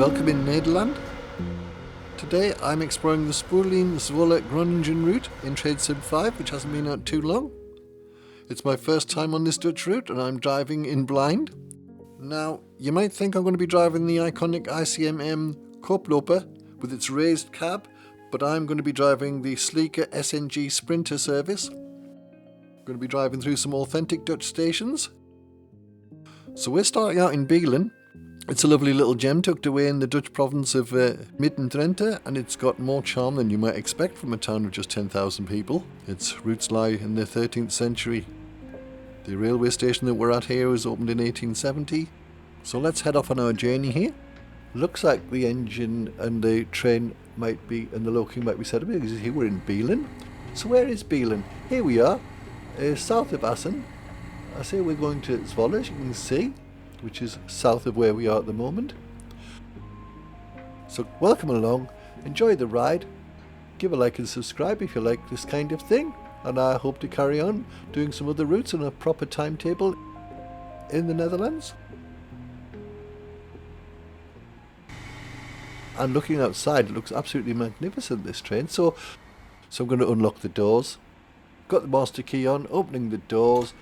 welcome in Nederland. Today I'm exploring the spooling Zwolle-Groningen route in Trade Sim 5, which hasn't been out too long. It's my first time on this Dutch route and I'm driving in blind. Now, you might think I'm going to be driving the iconic ICMM Koploper with its raised cab, but I'm going to be driving the sleeker SNG Sprinter service. I'm going to be driving through some authentic Dutch stations. So we're starting out in Beilen. It's a lovely little gem tucked away in the Dutch province of Midden-Drenthe, and it's got more charm than you might expect from a town of just 10,000 people. Its roots lie in the 13th century. The railway station that we're at here was opened in 1870. So let's head off on our journey here. Looks like the engine and the train might be, and the locomotive might be set up because here we're in Beilen. So where is Beilen? Here we are, south of Assen. I say we're going to Zwolle, as you can see, which is south of where we are at the moment. So welcome along, enjoy the ride, give a like and subscribe if you like this kind of thing, and I hope to carry on doing some other routes on a proper timetable in the Netherlands. And looking outside, it looks absolutely magnificent, this train. So I'm going to unlock the doors. Got the master key on, opening the doors.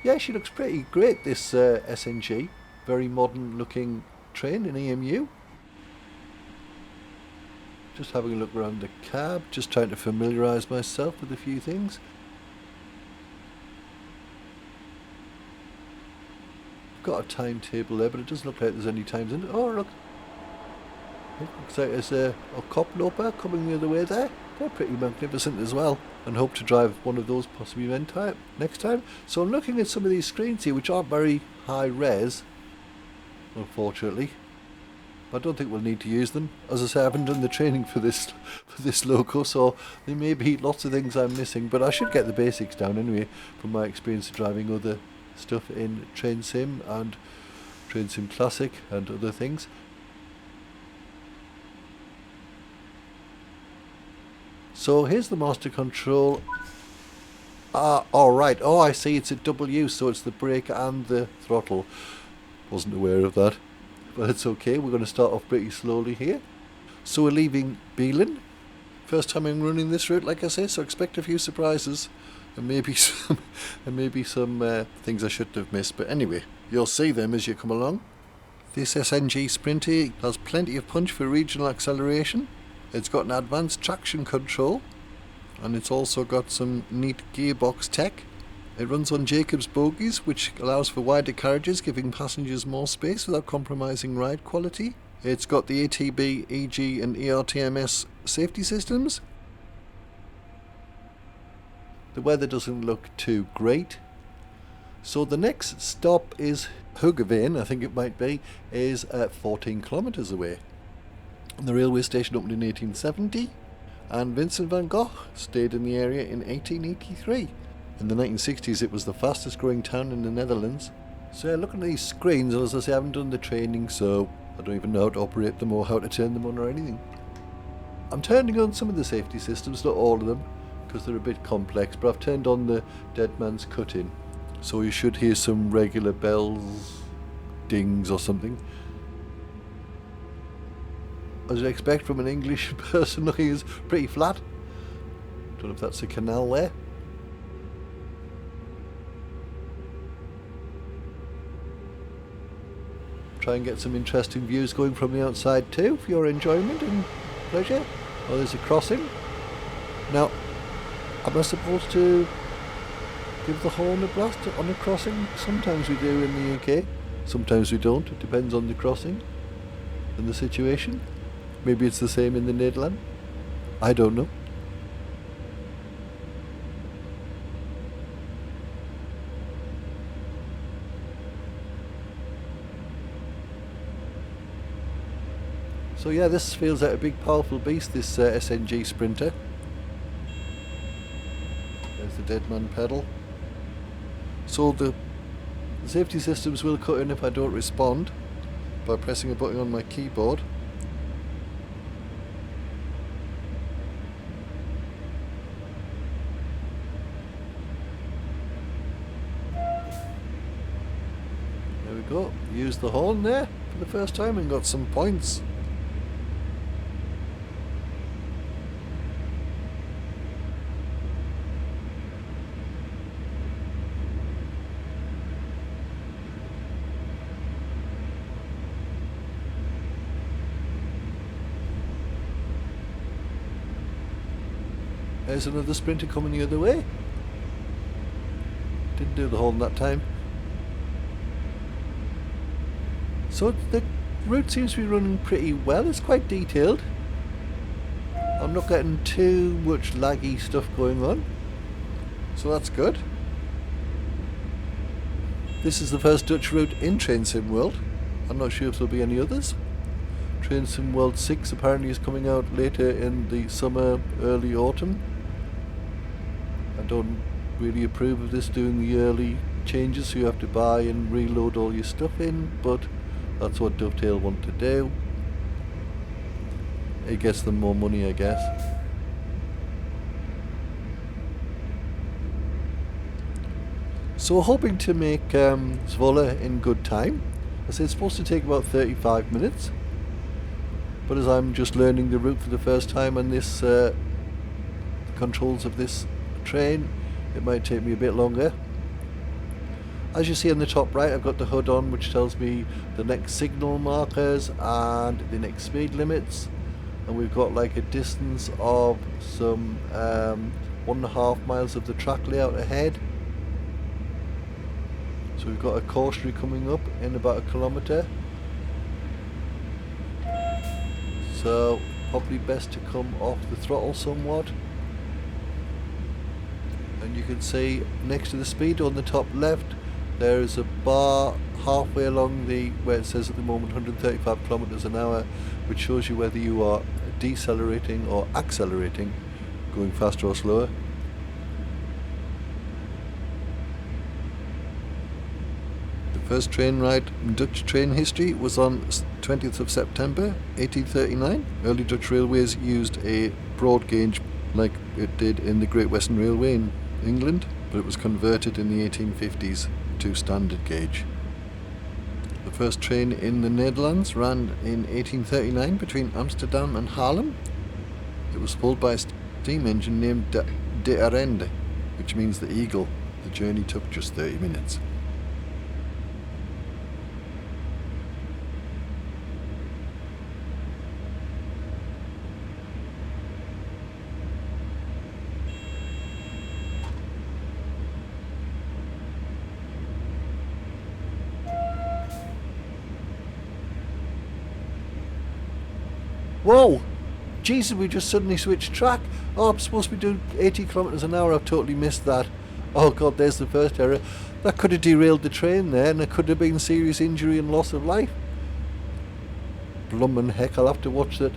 Yeah, she looks pretty great, this SNG. Very modern looking train in EMU. Just having a look around the cab, just trying to familiarise myself with a few things. Got a timetable there, but it doesn't look like there's any times in it. Oh, look. It looks like there's a Koploper coming the other way there. They're pretty magnificent as well, and hope to drive one of those possibly next time. So I'm looking at some of these screens here, which aren't very high res, unfortunately. I don't think we'll need to use them. As I say, I haven't done the training for this loco, so there may be lots of things I'm missing, but I should get the basics down anyway from my experience of driving other stuff in Train Sim and Train Sim Classic and other things. So here's the master control. Alright. Oh, I see, it's a double use, so it's the brake and the throttle. Wasn't aware of that. But it's okay, we're going to start off pretty slowly here. So we're leaving Beilen. First time I'm running this route, like I say, so expect a few surprises. And maybe some things I shouldn't have missed. But anyway, you'll see them as you come along. This SNG Sprinter has plenty of punch for regional acceleration. It's got an advanced traction control, and it's also got some neat gearbox tech. It runs on Jacob's bogies, which allows for wider carriages, giving passengers more space without compromising ride quality. It's got the ATB, EG and ERTMS safety systems. The weather doesn't look too great. So the next stop is Hogeveen, I think it might be, is 14 kilometres away. The railway station opened in 1870, and Vincent van Gogh stayed in the area in 1883. In the 1960s it was the fastest growing town in the Netherlands. So yeah, looking at these screens, as I say, I haven't done the training, so I don't even know how to operate them or how to turn them on or anything. I'm turning on some of the safety systems, not all of them, because they're a bit complex, but I've turned on the dead man's cut-in. So you should hear some regular bells, dings or something. As you'd expect from an English person, looking is pretty flat. Don't know if that's a canal there. Try and get some interesting views going from the outside too, for your enjoyment and pleasure. Oh, there's a crossing. Now, am I supposed to give the horn a blast on a crossing? Sometimes we do in the UK, sometimes we don't. It depends on the crossing and the situation. Maybe it's the same in the Netherlands. I don't know. So yeah, this feels like a big powerful beast, this SNG Sprinter. There's the dead man pedal. So the safety systems will cut in if I don't respond by pressing a button on my keyboard. go. Used the horn there for the first time and got some points. There's another sprinter coming the other way. Didn't do the horn that time. So the route seems to be running pretty well. It's quite detailed. I'm not getting too much laggy stuff going on, so that's good. This is the first Dutch route in Train Sim World. I'm not sure if there'll be any others. Train Sim World 6 apparently is coming out later in the summer, early autumn. I don't really approve of this, doing the early changes, so you have to buy and reload all your stuff in, but that's what Dovetail want to do. It gets them more money, I guess. So we're hoping to make Zwolle in good time. I say it's supposed to take about 35 minutes, but as I'm just learning the route for the first time and this the controls of this train, it might take me a bit longer. As you see on the top right, I've got the HUD on, which tells me the next signal markers and the next speed limits, and we've got like a distance of some 1.5 miles of the track layout ahead. So we've got a cautionary coming up in about 1 kilometre, so probably best to come off the throttle somewhat. And you can see next to the speedo on the top left there is a bar halfway along the where it says at the moment 135 kilometers an hour, which shows you whether you are decelerating or accelerating, going faster or slower. The first train ride in Dutch train history was on 20th of September 1839. Early Dutch railways used a broad gauge like it did in the Great Western Railway in England, but it was converted in the 1850s to standard gauge. The first train in the Netherlands ran in 1839 between Amsterdam and Haarlem. It was pulled by a steam engine named De Arende, which means the Eagle. The journey took just 30 minutes. Whoa! Jesus, we just suddenly switched track. Oh, I'm supposed to be doing 80 kilometers an hour. I've totally missed that. Oh God, there's the first error. That could have derailed the train there, and there could have been serious injury and loss of life. Blummin' heck, I'll have to watch that.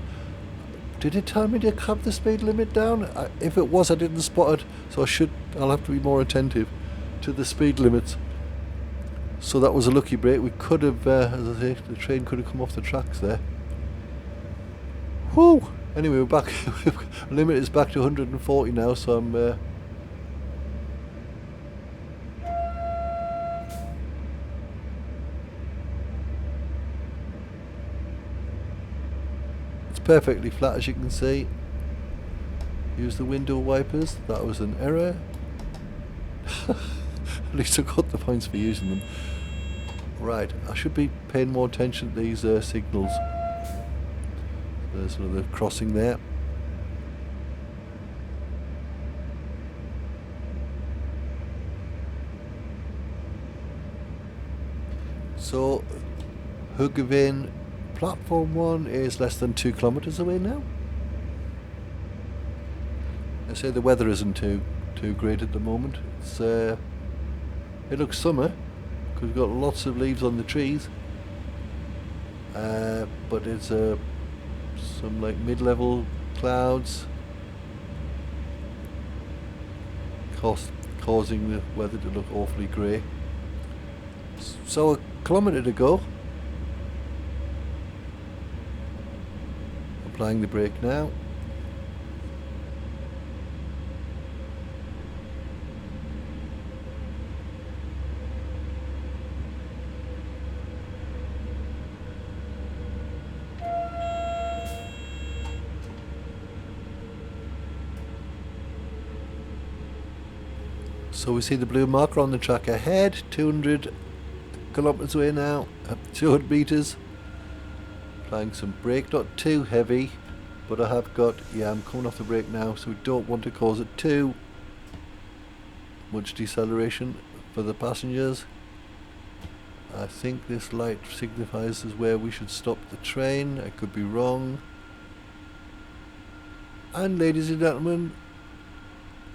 Did it tell me to have the speed limit down? If it was, I didn't spot it, so I'll have to be more attentive to the speed limits. So that was a lucky break. We could have, as I say, the train could have come off the tracks there. Whew! Anyway, we're back. Limit is back to 140 now, so I'm it's perfectly flat, as you can see. Use the window wipers. That was an error. At least I got the points for using them. Right, I should be paying more attention to these signals. There's another crossing there. So, Hugeveen platform 1 is less than 2 kilometers away now. I say the weather isn't too great at the moment. It's it looks summer because we've got lots of leaves on the trees, but it's some like mid-level clouds causing the weather to look awfully grey. So 1 kilometre to go. Applying the brake now. So we see the blue marker on the track ahead, 200 kilometers away now, up 200 meters. Applying some brake, not too heavy, but I have got, I'm coming off the brake now, so we don't want to cause it too much deceleration for the passengers. I think this light signifies as where we should stop the train. I could be wrong. And ladies and gentlemen,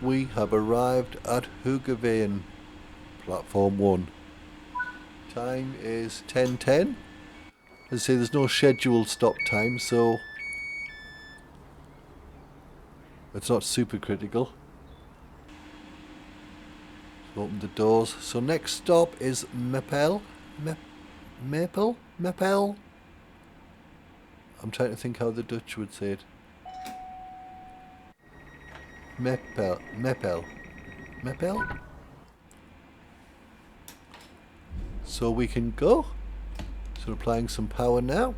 we have arrived at Hoogeveen, platform 1. Time is 10:10. As I say, there's no scheduled stop time, so it's not super critical. So open the doors. So next stop is Meppel. Meppel? I'm trying to think how the Dutch would say it. Meppel. So we can go. So applying some power now.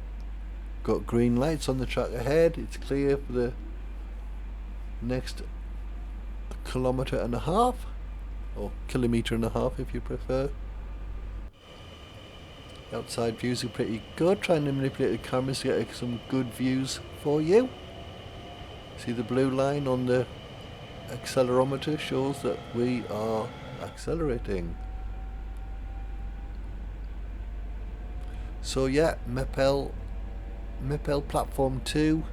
Got green lights on the track ahead. It's clear for the next kilometre and a half, or kilometre and a half if you prefer. The outside views are pretty good. Trying to manipulate the cameras to get some good views for you. See the blue line on the accelerometer shows that we are accelerating. So yeah, Meppel platform 2,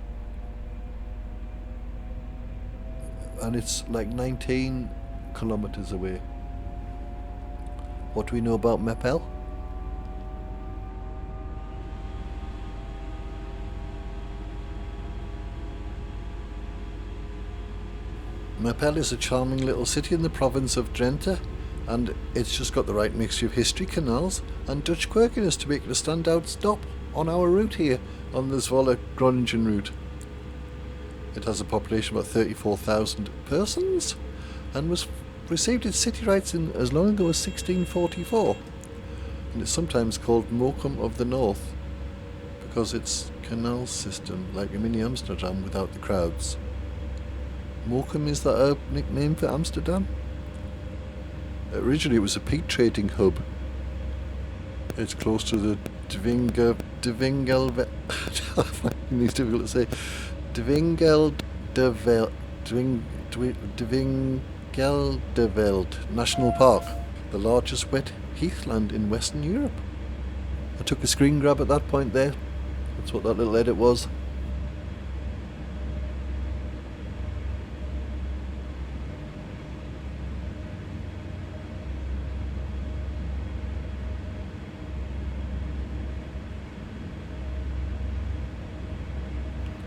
and it's like 19 kilometers away. What do we know about Meppel? Meppel is a charming little city in the province of Drenthe, and it's just got the right mixture of history, canals and Dutch quirkiness to make it a standout stop on our route here on the Zwolle-Groningen route. It has a population of about 34,000 persons and received its city rights in as long ago as 1644, and it's sometimes called Mokum of the North because its canal system like a mini Amsterdam without the crowds. Mokum, is that a nickname for Amsterdam? Originally it was a peat trading hub. It's close to the Dvingelveld National Park, the largest wet heathland in Western Europe. I took a screen grab at that point there. That's what that little edit was.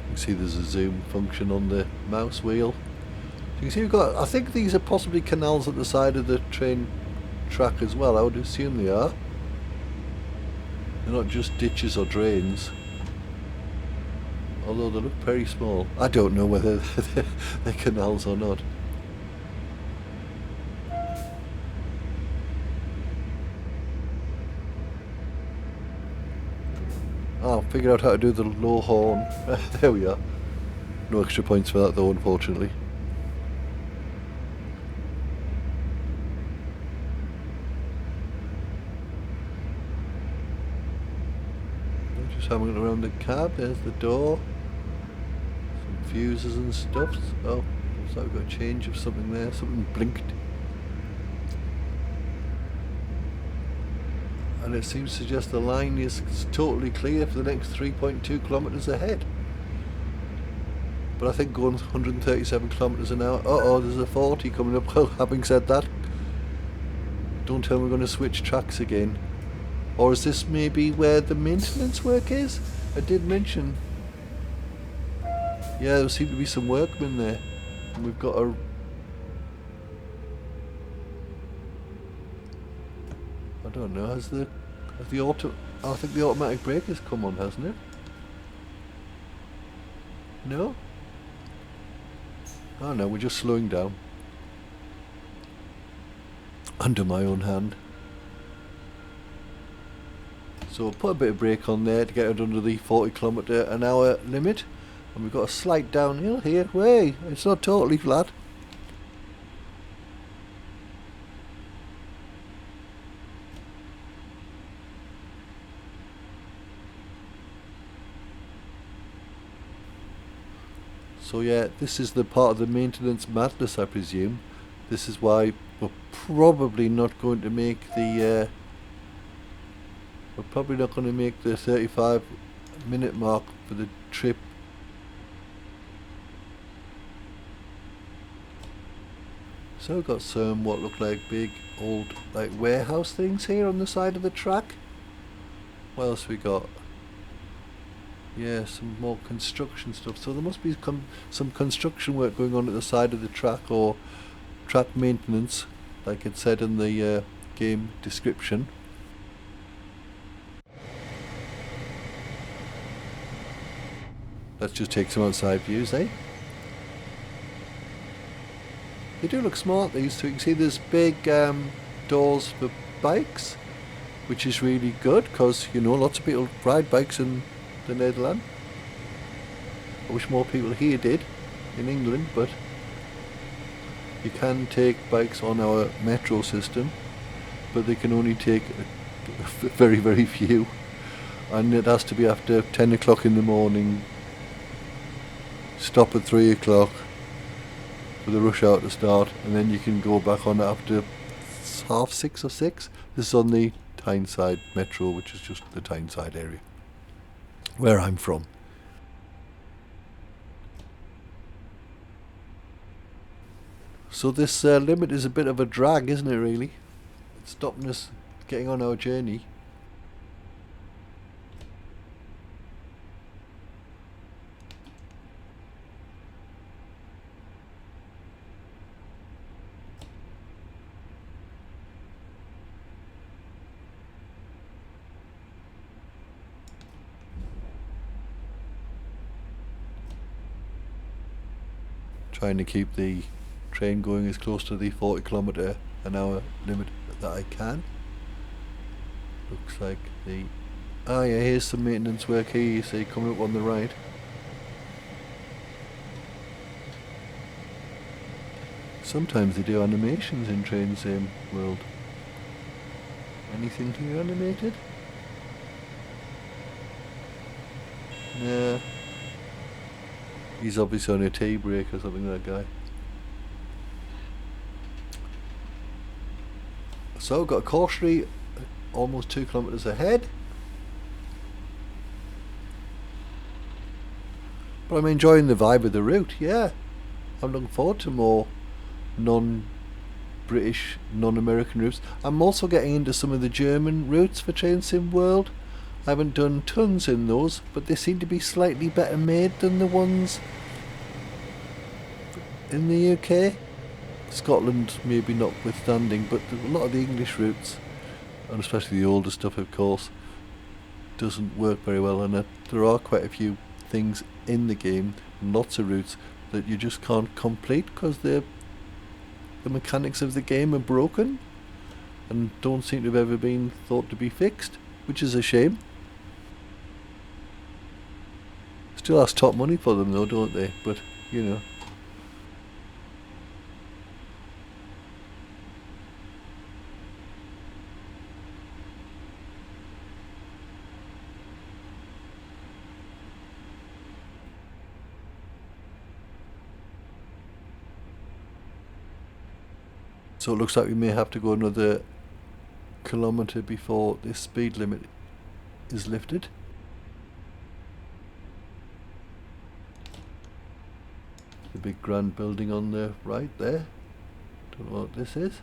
You can see there's a zoom function on the mouse wheel. So you can see we've got, I think these are possibly canals at the side of the train track as well. I would assume they are. They're not just ditches or drains. Although they look very small. I don't know whether they're canals or not. Oh, figured out how to do the low horn. There we are. No extra points for that though, unfortunately. Just having it around the cab. There's the door. Some fuses and stuff. Oh, looks like we've got a change of something there. Something blinked. And it seems to suggest the line is totally clear for the next 3.2 kilometres ahead. But I think going 137 kilometres an hour, there's a 40 coming up. Well, having said that, don't tell me we're going to switch tracks again. Or is this maybe where the maintenance work is? I did mention. Yeah, there seem to be some workmen there. And we've got a... I don't know, has the auto... I think the automatic brake has come on, hasn't it? No? Oh no, we're just slowing down. Under my own hand. So we'll put a bit of brake on there to get it under the 40 kilometre an hour limit. And we've got a slight downhill here. Way, it's not totally flat. So yeah, this is the part of the maintenance madness, I presume. This is why we're probably not going to make the 35-minute mark for the trip. So we've got some what look like big old like warehouse things here on the side of the track. What else we got? Yeah, some more construction stuff. So there must be some construction work going on at the side of the track, or track maintenance, like it said in the game description. Let's just take some outside views, eh? They do look smart, these two. You can see there's big doors for bikes, which is really good because, you know, lots of people ride bikes in the Netherlands. I wish more people here did in England, but you can take bikes on our metro system, but they can only take very, very few, and it has to be after 10 o'clock in the morning, stop at 3 o'clock for the rush hour to start, and then you can go back on after 6:30 or 6. This is on the Tyneside Metro, which is just the Tyneside area, where I'm from. So this limit is a bit of a drag, isn't it, really? It's stopping us getting on our journey. Trying to keep the train going as close to the 40km/h limit that I can. Looks like the... Ah yeah, here's some maintenance work here, you see, coming up on the right. Sometimes they do animations in Train Sim World. Anything here animated? Nah. He's obviously on a tea break or something, that guy. So, got a cautionary almost 2 kilometres ahead. But I'm enjoying the vibe of the route, yeah. I'm looking forward to more non-British, non-American routes. I'm also getting into some of the German routes for Train Sim World. I haven't done tons in those, but they seem to be slightly better made than the ones in the UK. Scotland maybe notwithstanding, but a lot of the English routes, and especially the older stuff of course, doesn't work very well, and there are quite a few things in the game, lots of routes that you just can't complete because the mechanics of the game are broken and don't seem to have ever been thought to be fixed, which is a shame. Still ask top money for them though, don't they? But, you know. So it looks like we may have to go another kilometre before this speed limit is lifted. The big grand building on the right there. Don't know what this is.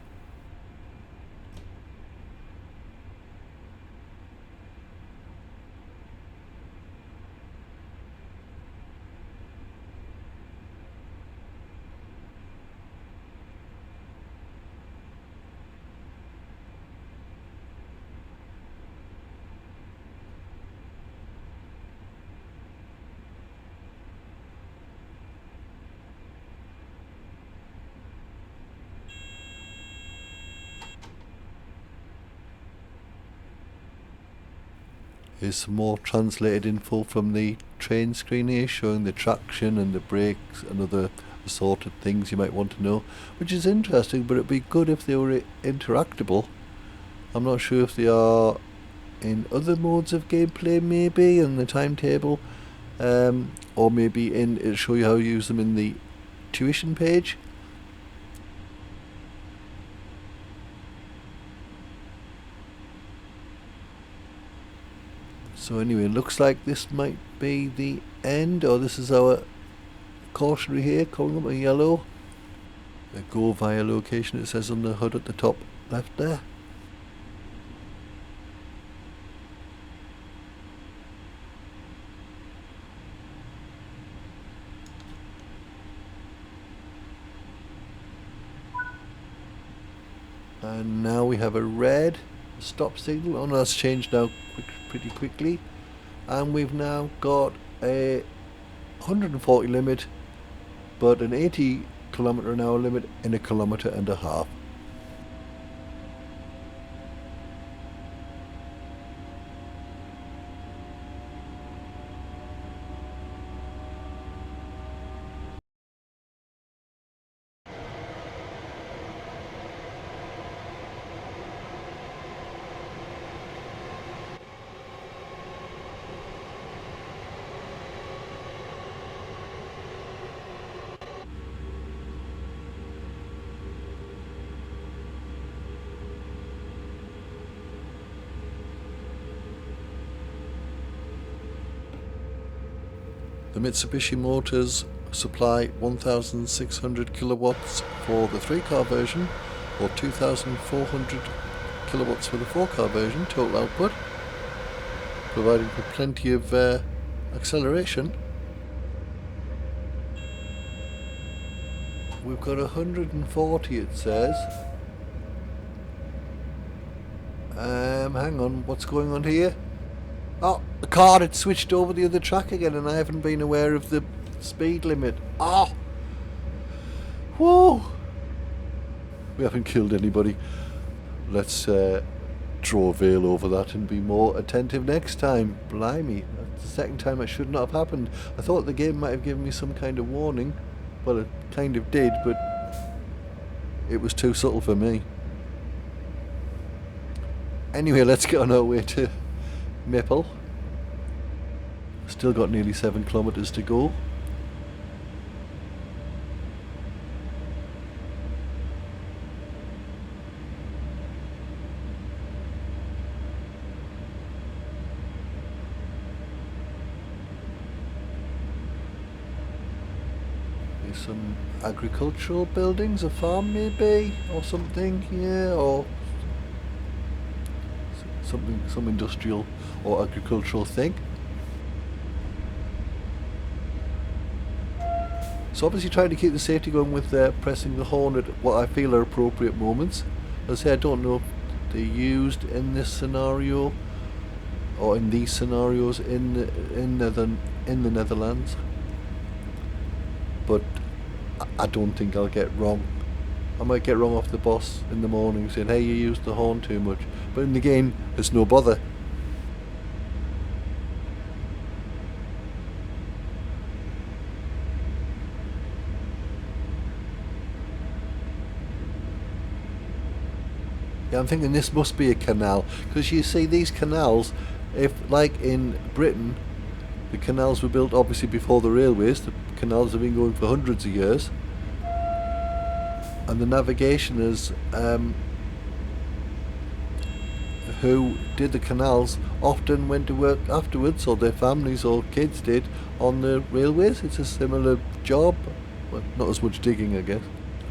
Here's some more translated info from the train screen here, showing the traction and the brakes and other assorted things you might want to know, which is interesting, but it'd be good if they were interactable. I'm not sure if they are in other modes of gameplay maybe, and the timetable or maybe it'll show you how to use them in the tuition page. So anyway, it looks like this might be the end, or this is our cautionary here, calling up in yellow. A go via location, it says on the HUD at the top left there. And now we have a red stop signal. Oh no, that's changed now pretty quickly. And we've now got a 140 limit, but an 80 kilometre an hour limit in 1.5 kilometres. The Mitsubishi motors supply 1,600 kilowatts for the 3-car version, or 2,400 kilowatts for the 4-car version, total output, providing for plenty of acceleration. We've got 140, it says. Hang on, what's going on here? Oh, the car had switched over the other track again, and I haven't been aware of the speed limit. Oh! Whoa! We haven't killed anybody. Let's draw a veil over that and be more attentive next time. Blimey, that's the second time that should not have happened. I thought the game might have given me some kind of warning. Well, it kind of did, but it was too subtle for me. Anyway, let's get on our way to Maple. Still got nearly 7 kilometres to go. There's some agricultural buildings, a farm maybe, or something, yeah, or something, some industrial or agricultural thing. So obviously trying to keep the safety going with pressing the horn at what I feel are appropriate moments. As I say, I don't know if they're used in this scenario or in these scenarios in the Netherlands, but I don't think I'll get wrong. I might get wrong off the boss in the morning saying, hey, you used the horn too much, but in the game it's no bother. Yeah, I'm thinking this must be a canal, because you see these canals, if like in Britain, the canals were built obviously before the railways, the canals have been going for hundreds of years, and the navigationers who did the canals often went to work afterwards, or their families or kids did, on the railways. It's a similar job, well, not as much digging I guess.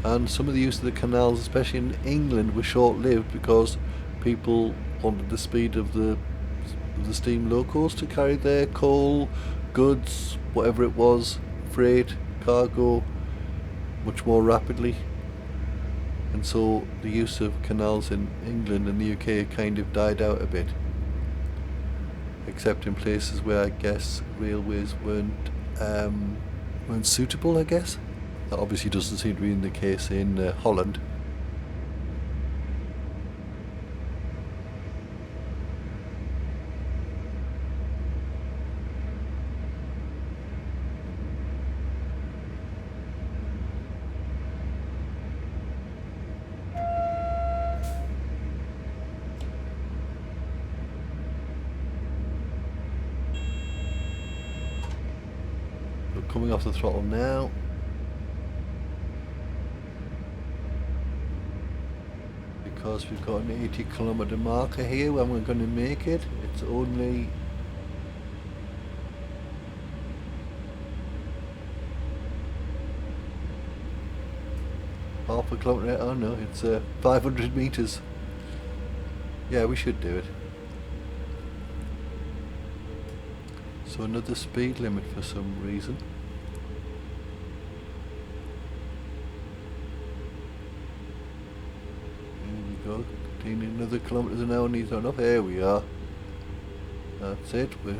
And some of the use of the canals, especially in England, were short-lived because people wanted the speed of the steam locos to carry their coal, goods, whatever it was, freight, cargo, much more rapidly. And so the use of canals in England and the UK kind of died out a bit, except in places where I guess railways weren't suitable, I guess. That obviously doesn't seem to be the case in Holland. Coming off the throttle now. Because we've got an 80-kilometre marker here when we're going to make it. It's only half a kilometre. Oh no, it's 500 metres. Yeah, we should do it. So another speed limit for some reason. Here we go. Continuing another kilometres an hour needs not enough. Here we are. That's it. We're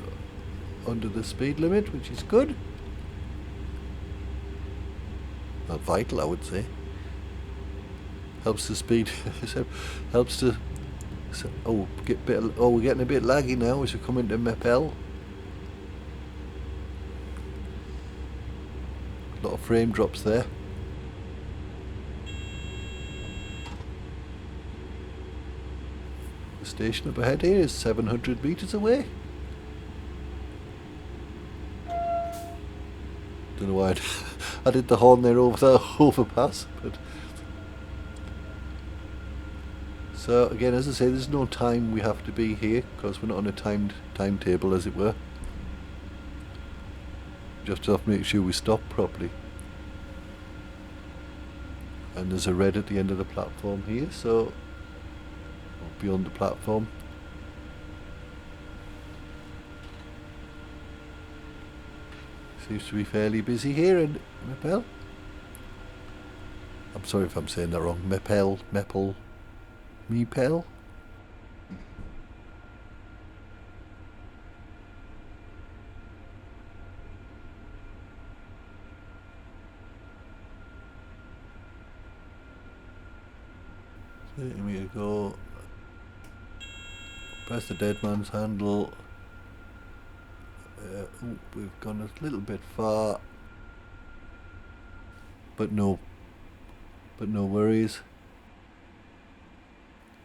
under the speed limit, which is good. Not vital, I would say. Helps the speed. Helps to. Oh, we're getting a bit laggy now as we come into Meppel. A lot of frame drops there. The station up ahead here is 700 metres away. Don't know why I did the horn there over the overpass, but so again, as I say, there's no time we have to be here because we're not on a timetable, as it were. Just have to make sure we stop properly. And there's a red at the end of the platform here, so beyond the platform. Seems to be fairly busy here in Meppel. I'm sorry if I'm saying that wrong. Meppel. So here we go. Press the dead man's handle. We've gone a little bit far, but no worries.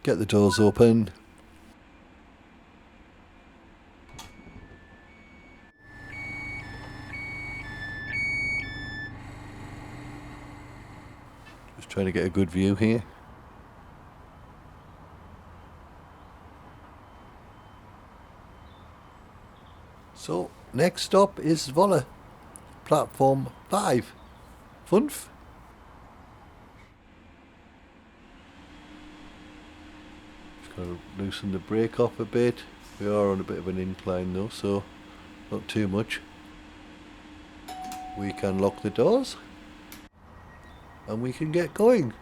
Get the doors open. Just trying to get a good view here. So, next stop is Zwolle, platform 5. Funf. Just gotta loosen the brake off a bit. We are on a bit of an incline though, so not too much. We can lock the doors and we can get going.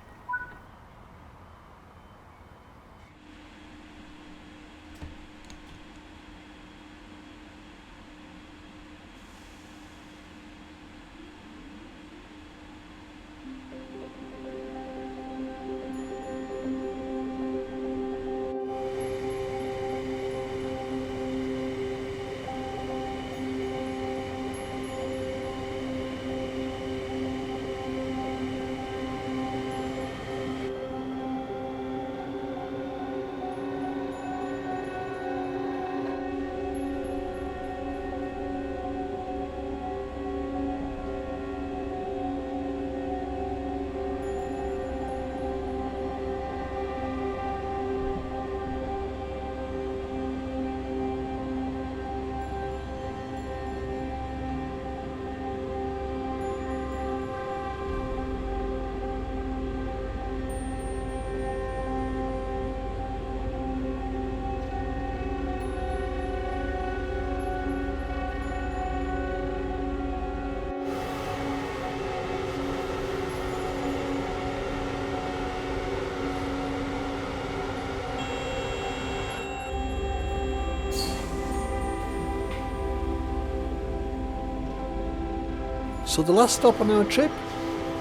So the last stop on our trip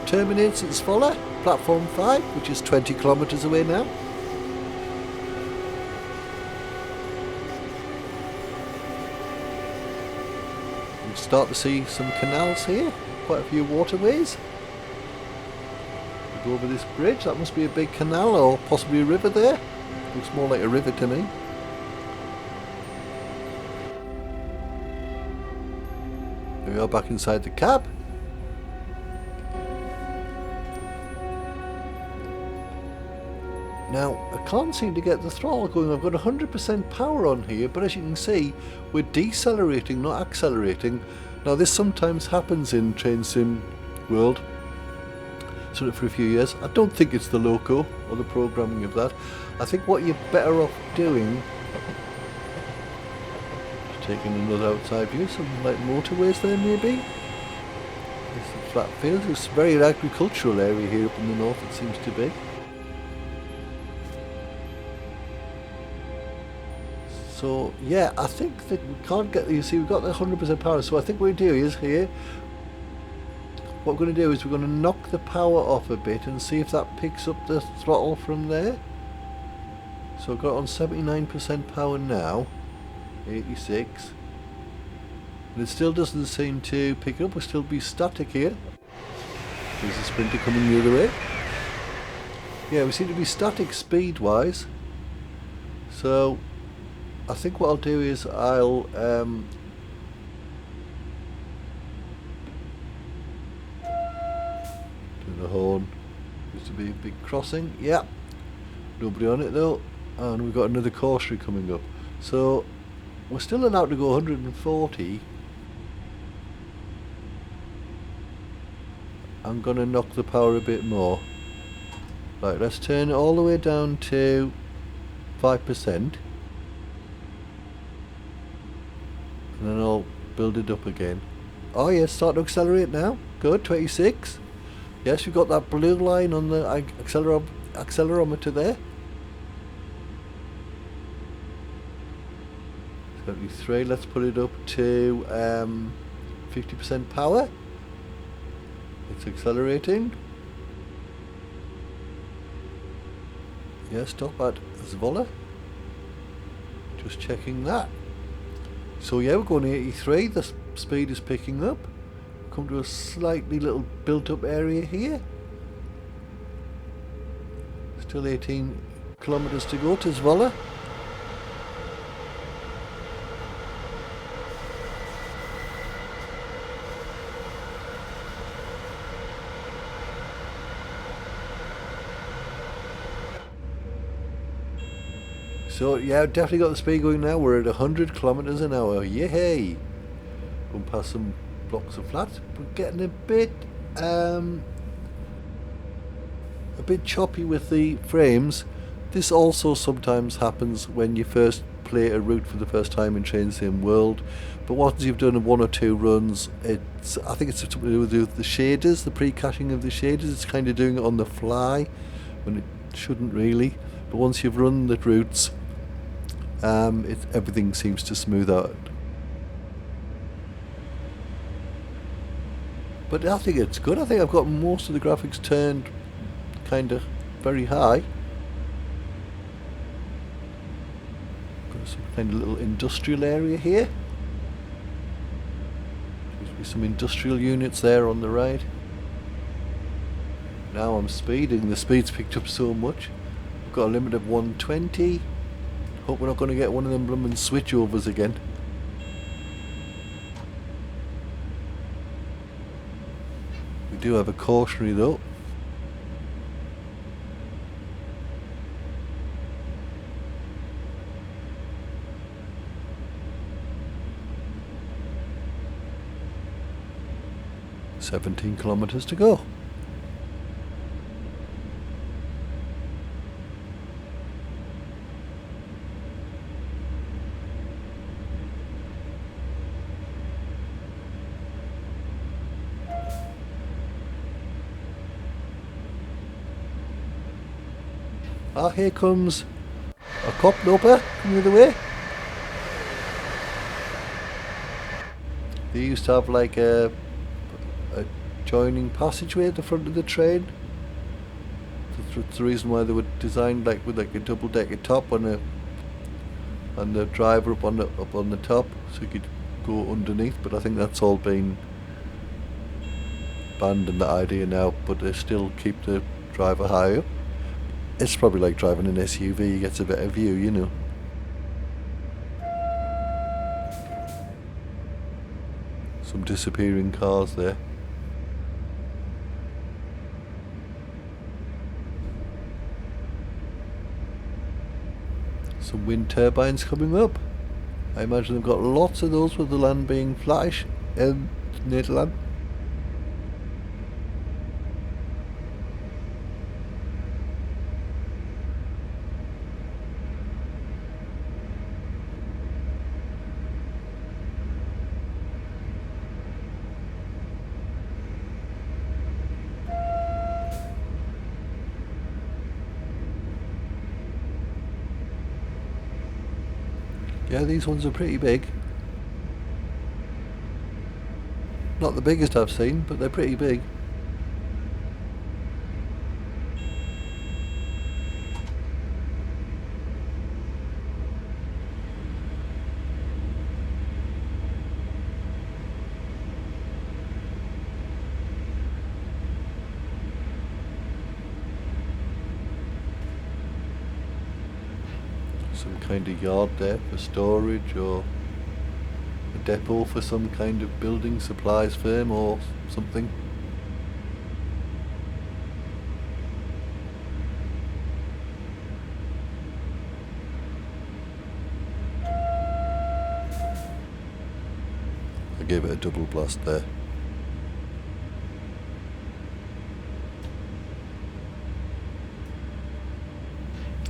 terminates at Zwolle, platform 5, which is 20 kilometres away now. We start to see some canals here, quite a few waterways. We go over this bridge, that must be a big canal or possibly a river there. Looks more like a river to me. Here we are back inside the cab. Now, I can't seem to get the throttle going. I've got 100% power on here, but as you can see, we're decelerating, not accelerating. Now, this sometimes happens in Train Sim World. I've done it for a few years. I don't think it's the loco or the programming of that. I think what you're better off doing, just taking another outside view, something like motorways there maybe. There's some flat fields. It's a very agricultural area here up in the north, it seems to be. So yeah, I think that we can't get, you see we've got the 100% power, so I think what we do is here, what we're going to do is we're going to knock the power off a bit and see if that picks up the throttle from there. So I've got it on 79% power now, 86, and it still doesn't seem to pick up. We'll still be static here. There's a sprinter coming the other way. Yeah, we seem to be static speed wise, so I think what I'll do is I'll do the horn. Used to be a big crossing. Yeah, nobody on it though, and we've got another cautionary coming up. So we're still allowed to go 140. I'm gonna knock the power a bit more. Right, let's turn it all the way down to 5%. And then I'll build it up again. Oh yes, start to accelerate now. Good, 26. Yes, we've got that blue line on the accelerometer there. 73, let's put it up to 50% power. It's accelerating. Yes, stop at Zwolle. Just checking that. So yeah, we're going to 83, the speed is picking up. Come to a slightly little built up area here. Still 18 kilometers to go to Zwolle. So yeah, definitely got the speed going now. We're at 100 kilometers an hour. Yay! Going past some blocks of flats. We're getting a bit choppy with the frames. This also sometimes happens when you first play a route for the first time in Train Sim World. But once you've done one or two runs, I think it's something to do with the shaders, the pre-caching of the shaders. It's kind of doing it on the fly when it shouldn't really. But once you've run the routes, everything seems to smooth out. But I think it's good. I think I've got most of the graphics turned kind of very high. Got some kind of little industrial area here. Seems to be some industrial units there on the right. Now I'm speeding. The speed's picked up so much. I've got a limit of 120. Hope we're not going to get one of them blooming switchovers again. We do have a cautionary though. "17 kilometers to go." Ah, here comes a cop noper coming the other way. They used to have like a joining passageway at the front of the train. That's the reason why they were designed like with like a double-decker top and the driver up on the top, so you could go underneath. But I think that's all been banned in the idea now. But they still keep the driver high up. It's probably like driving an SUV, you get a better view, you know. Some disappearing cars there. Some wind turbines coming up. I imagine they've got lots of those with the land being flattish in Nederland. Yeah, these ones are pretty big. Not the biggest I've seen, but they're pretty big. Some kind of yard there for storage, or a depot for some kind of building supplies firm or something. I gave it a double blast there.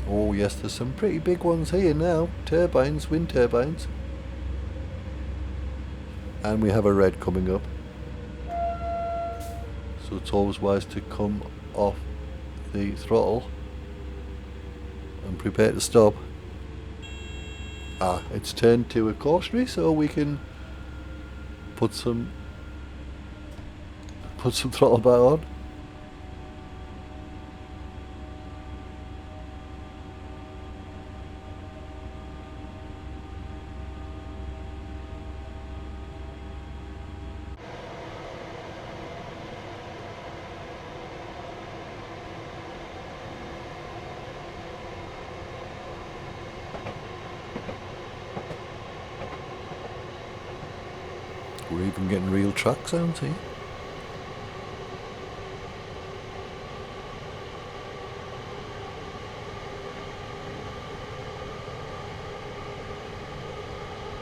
Oh yes, there's some pretty big ones here now. Turbines, wind turbines. And we have a red coming up. So it's always wise to come off the throttle and prepare to stop. It's turned to a cautionary, so we can put some throttle back on. We're even getting real track sounds here.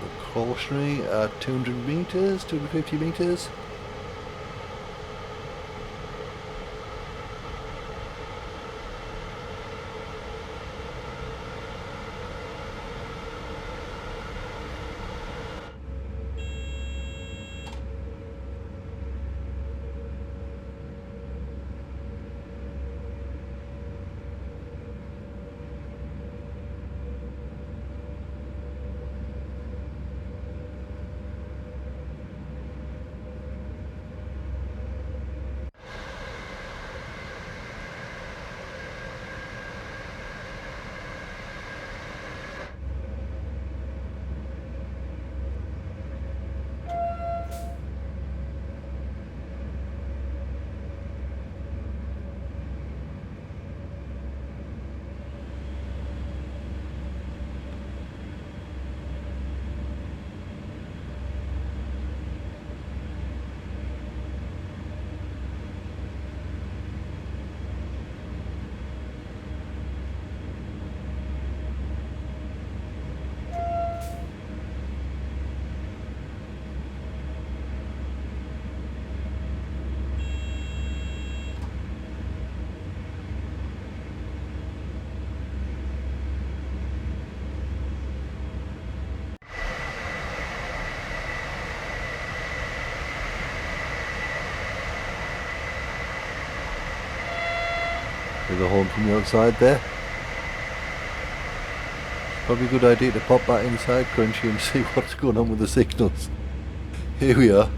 The cautionary at 200 metres, 250 metres. With a horn from the outside there. Probably a good idea to pop that inside Crunchy and see what's going on with the signals. Here we are.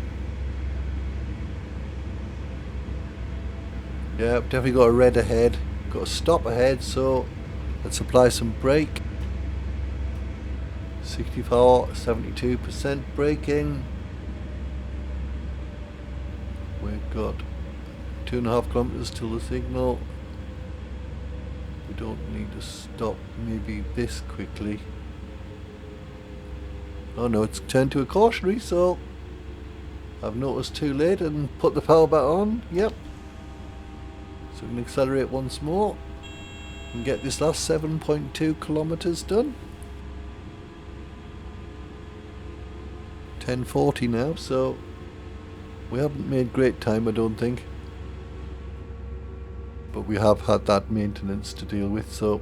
Yeah, definitely got a red ahead. Got a stop ahead, so let's apply some brake. 64, 72% braking. We've got 2.5 kilometers till the signal. We don't need to stop maybe this quickly. Oh no, it's turned to a cautionary, so I've noticed too late and put the power back on. Yep. So we can accelerate once more and get this last 7.2 kilometers done. 10:40 now, so we haven't made great time, I don't think. But we have had that maintenance to deal with, so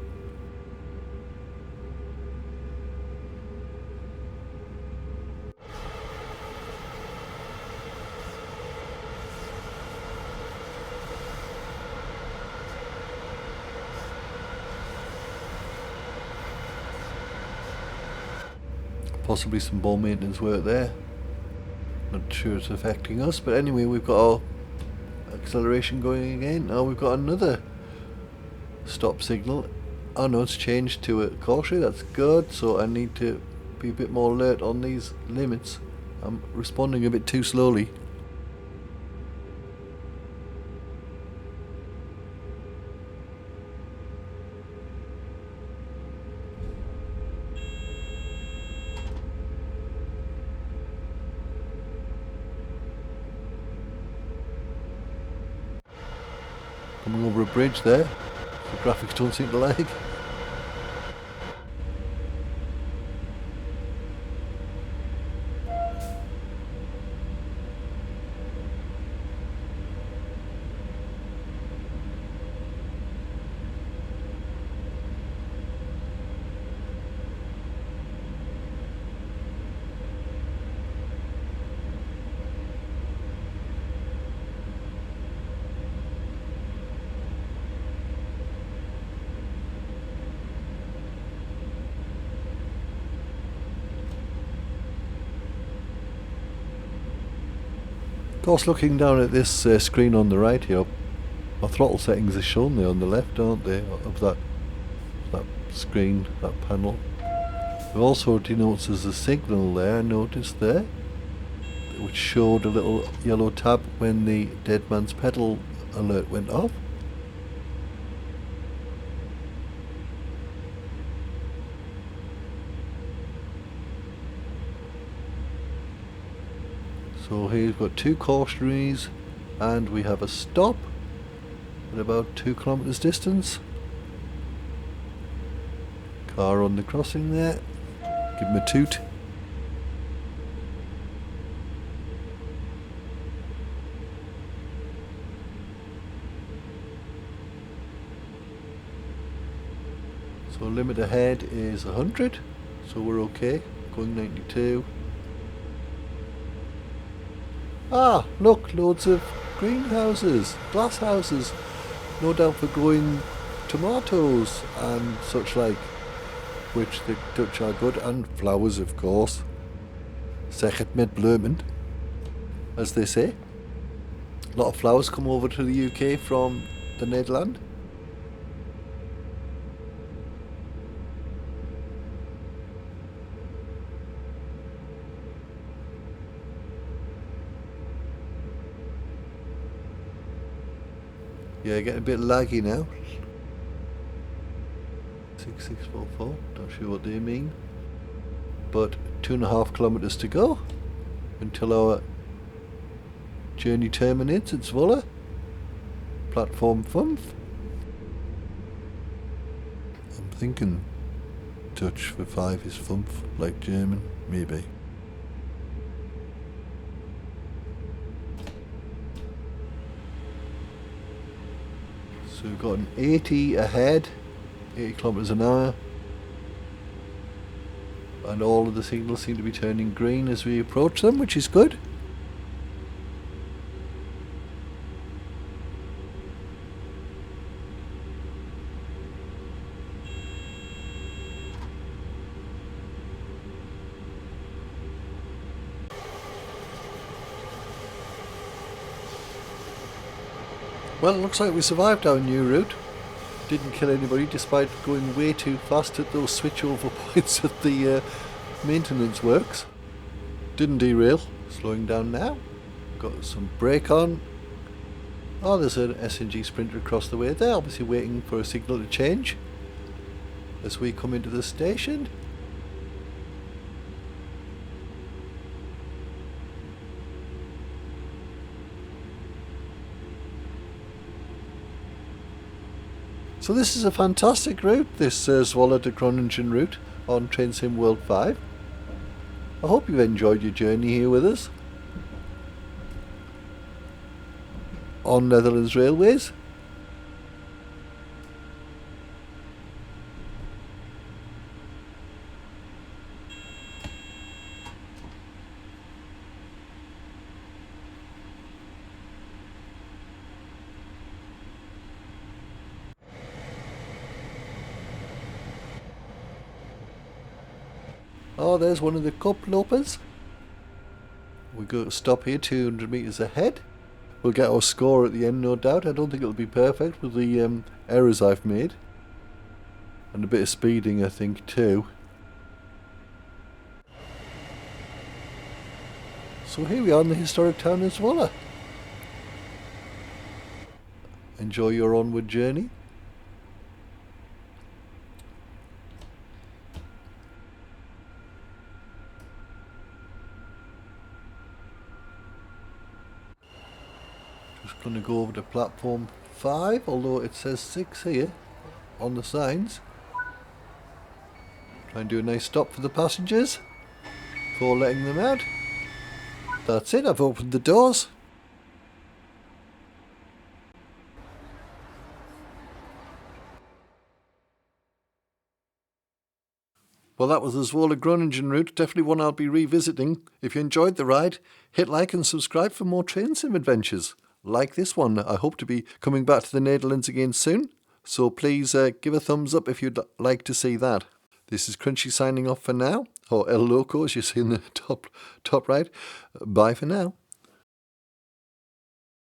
possibly some more maintenance work there. Not sure it's affecting us, but anyway, we've got our acceleration going again. Now we've got another stop signal. Oh no, it's changed to a caution. That's good, so I need to be a bit more alert on these limits. I'm responding a bit too slowly. Coming over a bridge there. The graphics don't seem to lag. Of course, looking down at this screen on the right here, my throttle settings are shown there on the left, aren't they, of that screen, that panel. It also denotes as a signal there, I noticed there, which showed a little yellow tab when the dead man's pedal alert went off. So here we've got two cautionaries and we have a stop at about 2 kilometers distance. Car on the crossing there. Give him a toot. So limit ahead is 100, so we're okay. Going 92. Ah, look, loads of greenhouses, glass houses, no doubt for growing tomatoes and such like, which the Dutch are good, and flowers of course. Zeg het met bloemen, as they say. A lot of flowers come over to the UK from the Netherlands. Yeah, getting a bit laggy now. 6644, not sure what they mean. But 2.5 kilometers to go until our journey terminates at Zwolle. Platform 5. I'm thinking Dutch for 5 is 5, like German, maybe. So we've got an 80 ahead, 80 kilometers an hour, and all of the signals seem to be turning green as we approach them, which is good. Well, it looks like we survived our new route. Didn't kill anybody despite going way too fast at those switchover points at the maintenance works. Didn't derail. Slowing down now. Got some brake on. Oh, there's an SNG Sprinter across the way there, obviously waiting for a signal to change as we come into the station. So this is a fantastic route, this Zwolle-Groningen route on Train Sim World 5. I hope you've enjoyed your journey here with us on Netherlands Railways. Oh, there's one of the cup lopers. We go to stop here 200 metres ahead. We'll get our score at the end, no doubt. I don't think it'll be perfect with the errors I've made. And a bit of speeding, I think, too. So here we are in the historic town of Zwolle. Enjoy your onward journey. Just going to go over to platform 5, although it says 6 here on the signs. Try and do a nice stop for the passengers before letting them out. That's it, I've opened the doors. Well, that was the Zwolle-Groningen route, definitely one I'll be revisiting. If you enjoyed the ride, hit like and subscribe for more train sim adventures. Like this one, I hope to be coming back to the Netherlands again soon, so please give a thumbs up if you'd like to see that. This is Crunchy signing off for now, or El Loco as you see in the top right. Bye for now.